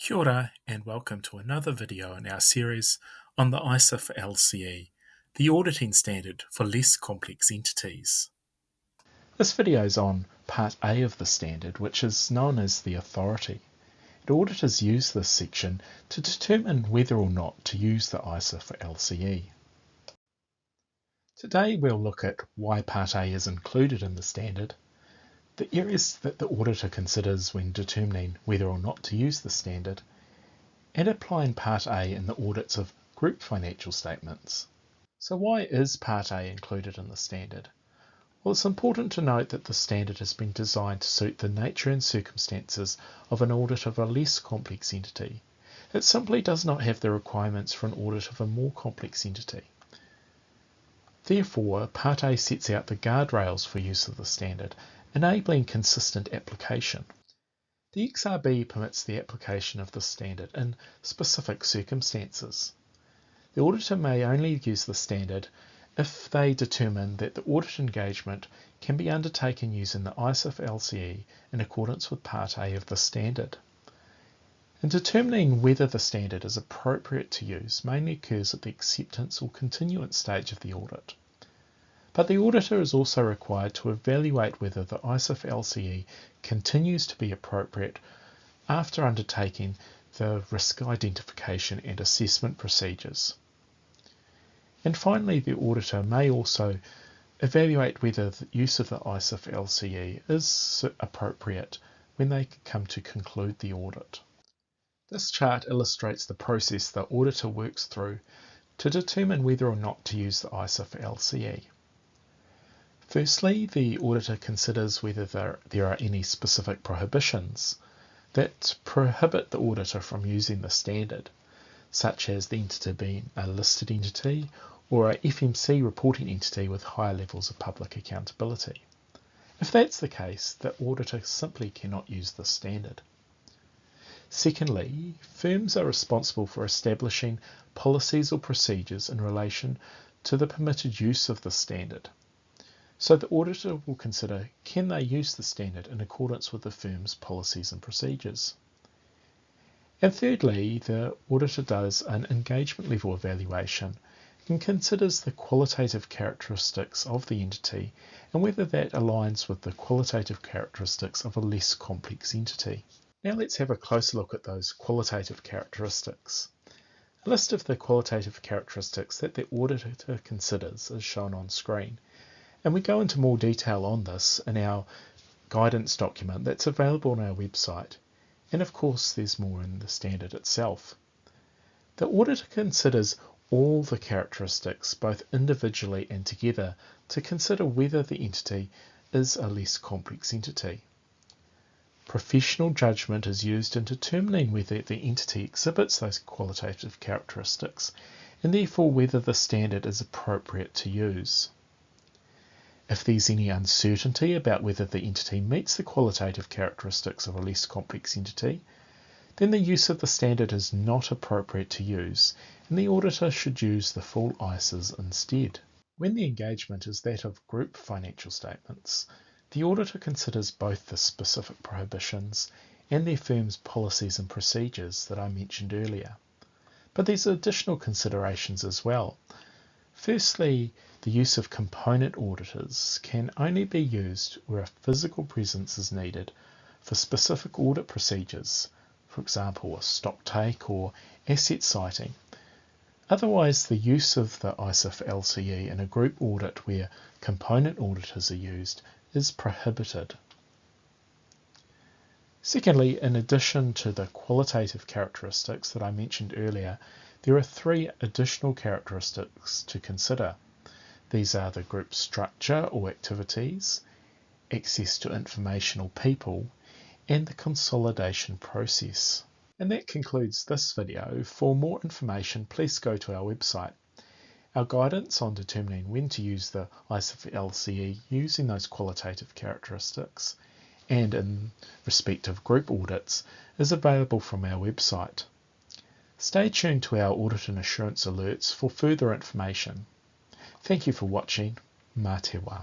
Kia ora and welcome to another video in our series on the ISA for LCE, the auditing standard for less complex entities. This video is on Part A of the standard, which is known as the authority. Auditors use this section to determine whether or not to use the ISA for LCE. Today we'll look at why Part A is included in the standard, the areas that the auditor considers when determining whether or not to use the standard, and applying Part A in the audits of group financial statements. So why is Part A included in the standard? Well, it's important to note that the standard has been designed to suit the nature and circumstances of an audit of a less complex entity. It simply does not have the requirements for an audit of a more complex entity. Therefore, Part A sets out the guardrails for use of the standard, enabling consistent application. The XRB permits the application of the standard in specific circumstances. The auditor may only use the standard if they determine that the audit engagement can be undertaken using the ISA for LCE in accordance with Part A of the standard. In determining whether the standard is appropriate to use mainly occurs at the acceptance or continuance stage of the audit. But the auditor is also required to evaluate whether the ISA for LCE continues to be appropriate after undertaking the risk identification and assessment procedures. And finally, the auditor may also evaluate whether the use of the ISA for LCE is appropriate when they come to conclude the audit. This chart illustrates the process the auditor works through to determine whether or not to use the ISA for LCE. Firstly, the auditor considers whether there are any specific prohibitions that prohibit the auditor from using the standard, such as the entity being a listed entity or a FMC reporting entity with higher levels of public accountability. If that's the case, the auditor simply cannot use the standard. Secondly, firms are responsible for establishing policies or procedures in relation to the permitted use of the standard. So the auditor will consider, can they use the standard in accordance with the firm's policies and procedures? And thirdly, the auditor does an engagement level evaluation and considers the qualitative characteristics of the entity and whether that aligns with the qualitative characteristics of a less complex entity. Now let's have a closer look at those qualitative characteristics. A list of the qualitative characteristics that the auditor considers is shown on screen, and we go into more detail on this in our guidance document that's available on our website, and of course there's more in the standard itself. The auditor considers all the characteristics, both individually and together, to consider whether the entity is a less complex entity. Professional judgment is used in determining whether the entity exhibits those qualitative characteristics, and therefore whether the standard is appropriate to use. If there's any uncertainty about whether the entity meets the qualitative characteristics of a less complex entity, then the use of the standard is not appropriate to use, and the auditor should use the full ISAs instead. When the engagement is that of group financial statements, the auditor considers both the specific prohibitions and their firm's policies and procedures that I mentioned earlier. But there's additional considerations as well. Firstly, the use of component auditors can only be used where a physical presence is needed for specific audit procedures, for example, a stock take or asset citing. Otherwise, the use of the ISA for LCE in a group audit where component auditors are used is prohibited. Secondly, in addition to the qualitative characteristics that I mentioned earlier, there are three additional characteristics to consider. These are the group structure or activities, access to information or people, and the consolidation process. And that concludes this video. For more information, please go to our website. Our guidance on determining when to use the ISA for LCE using those qualitative characteristics and in respect of group audits is available from our website. Stay tuned to our audit and assurance alerts for further information. Thank you for watching. Mā te wā.